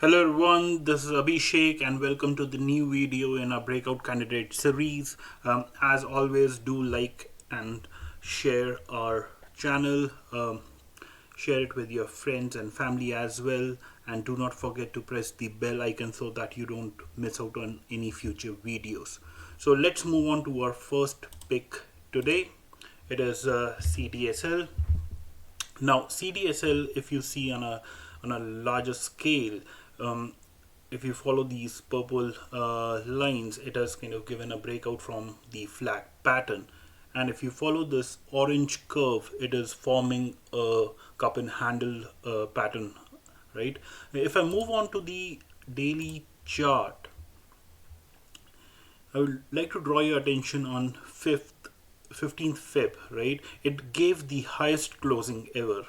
Hello everyone, this is Abhishek and welcome to the new video in our Breakout Candidate series. As always, do like and share our channel, share it with your friends and family as well, and do not forget to press the bell icon so that you don't miss out on any future videos. So let's move on to our first pick today. It is CDSL. Now CDSL, if you see on a larger scale, if you follow these purple lines, it has kind of given a breakout from the flag pattern, and if you follow this orange curve, it is forming a cup and handle pattern, right? If I move on to the daily chart, I would like to draw your attention on 15th Feb, right? It gave the highest closing ever,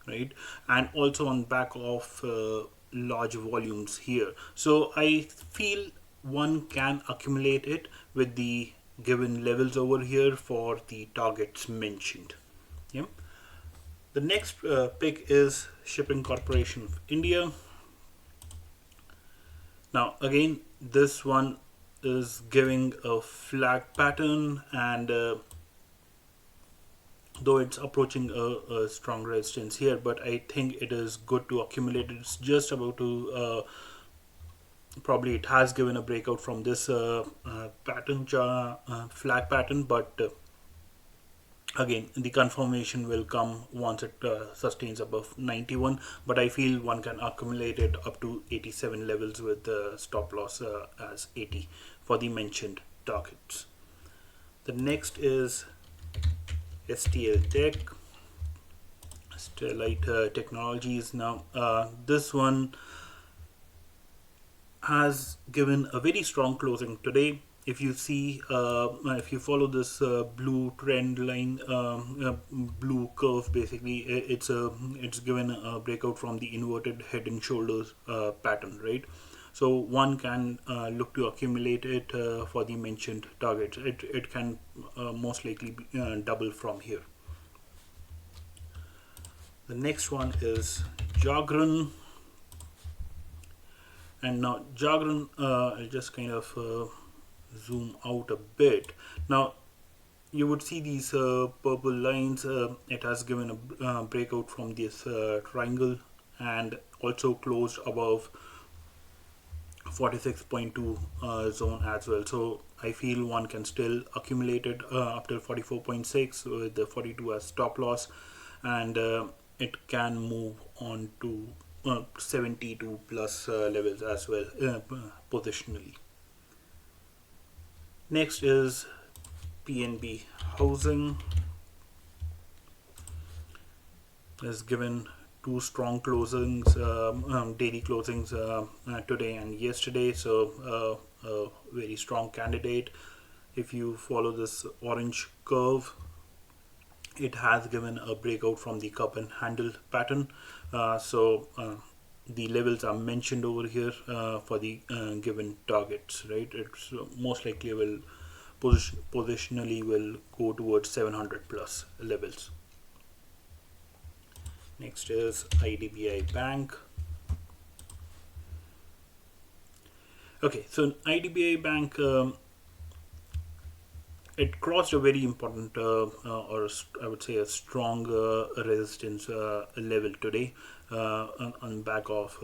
right? And also on back of large volumes here. So I feel one can accumulate it with the given levels over here for the targets mentioned. Yeah. The next pick is Shipping Corporation of India. Now again, this one is giving a flag pattern, and though it's approaching a strong resistance here, but I think it is good to accumulate. It's just about to probably it has given a breakout from this pattern flag pattern, but again the confirmation will come once it sustains above 91, but I feel one can accumulate it up to 87 levels with the stop loss as 80 for the mentioned targets. The next is STLTECH, Starlight Technologies. Now this one has given a very strong closing today. If you see, if you follow this blue trend line, blue curve, basically it's given a breakout from the inverted head and shoulders pattern, right? So one can look to accumulate it for the mentioned targets. It can most likely be, double from here. The next one is JAGRAN. And now JAGRAN, I'll just kind of zoom out a bit. Now you would see these purple lines. It has given a breakout from this triangle and also closed above 46.2 zone as well. So I feel one can still accumulate it up to 44.6 with the 42 as stop loss, and it can move on to 72 plus levels as well positionally. Next is PNB Housing. Has given two strong closings, daily closings today and yesterday, so a very strong candidate. If you follow this orange curve, it has given a breakout from the cup and handle pattern, so the levels are mentioned over here for the given targets, right? It's most likely will positionally will go towards 700 plus levels. Next is Idbi Bank. Okay, so Idbi Bank, it crossed a very important or I would say a strong resistance level today on back of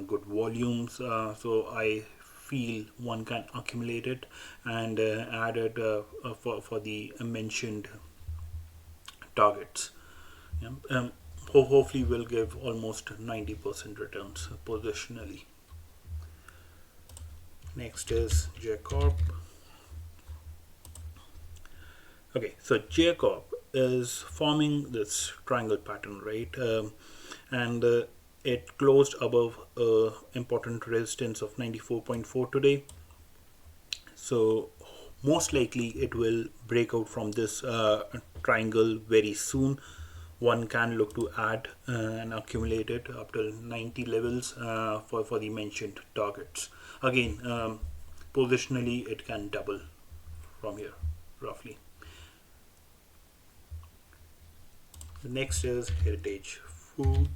good volumes. So I feel one can accumulate it and add it for the mentioned targets. Yeah. Hopefully will give almost 90% returns positionally. Next is JAICORP. Okay, so JAICORP is forming this triangle pattern, right? And it closed above important resistance of 94.4 today. So most likely it will break out from this triangle very soon. One can look to add and accumulate it up to 90 levels for the mentioned targets. Again, positionally it can double from here roughly. The next is HERITGFOOD.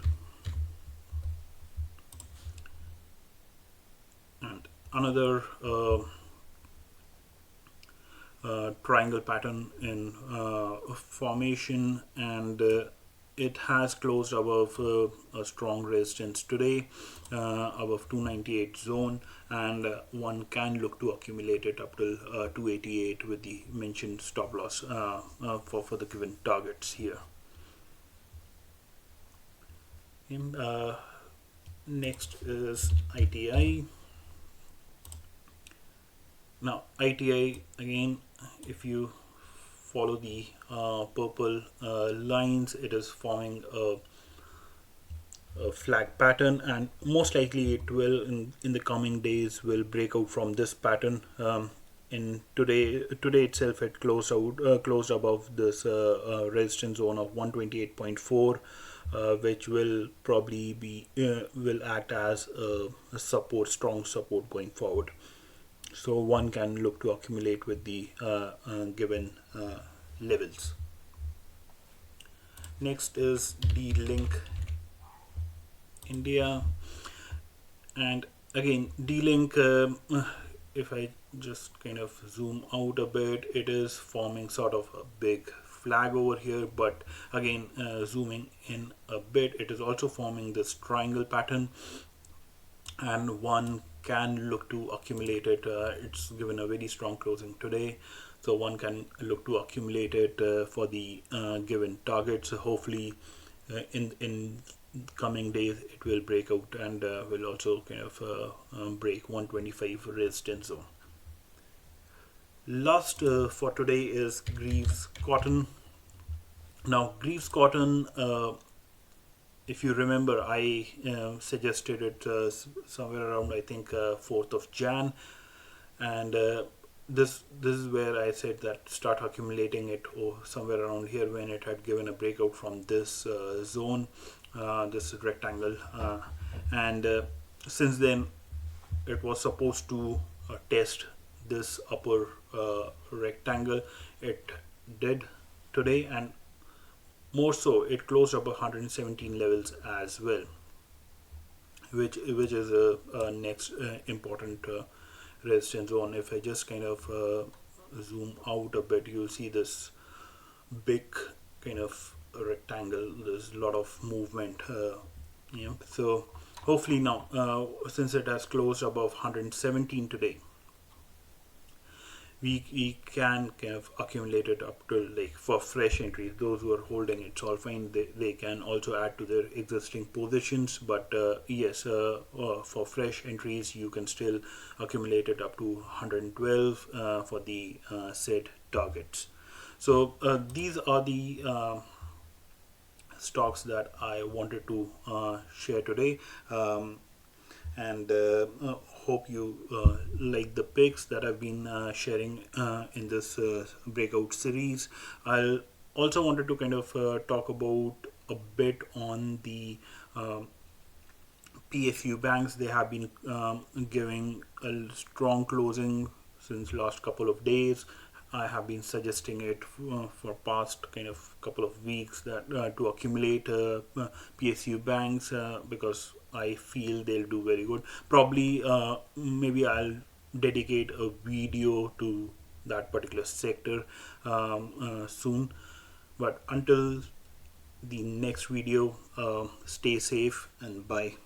another triangle pattern in formation, and it has closed above a strong resistance today, above 298 zone, and one can look to accumulate it up till 288 with the mentioned stop loss for the given targets here. And, next is ITI. Now ITI, again, if you follow the purple lines, it is forming a flag pattern, and most likely it will in the coming days will break out from this pattern. In today itself it closed above this resistance zone of 128.4, which will probably be will act as a strong support going forward. So one can look to accumulate with the given levels. Next is DLINKINDIA, and again D-Link, if I just kind of zoom out a bit, it is forming sort of a big flag over here, but again zooming in a bit, it is also forming this triangle pattern, and one can look to accumulate it. It's given a very strong closing today, so one can look to accumulate it for the given targets. So hopefully in coming days it will break out and will also kind of break 125 resistance zone. Last for today is GREAVESCOT. Now GREAVESCOT, if you remember, I suggested it somewhere around, I think, 4th of Jan, and this is where I said that start accumulating it, or somewhere around here, when it had given a breakout from this zone, this rectangle, and since then it was supposed to test this upper rectangle. It did today, and more so, it closed up 117 levels as well, which is a next important resistance zone. If I just kind of zoom out a bit, you'll see this big kind of rectangle. There's a lot of movement, so hopefully now, since it has closed above 117 today, we can kind of accumulate it up to, like, for fresh entries. Those who are holding it's all fine, they can also add to their existing positions, but yes, for fresh entries you can still accumulate it up to 112 for the set targets. So these are the stocks that I wanted to share today, and hope you like the picks that I've been sharing in this breakout series. I'll also wanted to kind of talk about a bit on the PSU banks. They have been giving a strong closing since last couple of days. I have been suggesting it for past kind of couple of weeks that to accumulate PSU banks because I feel they'll do very good. Probably maybe I'll dedicate a video to that particular sector soon. But until the next video, stay safe and bye.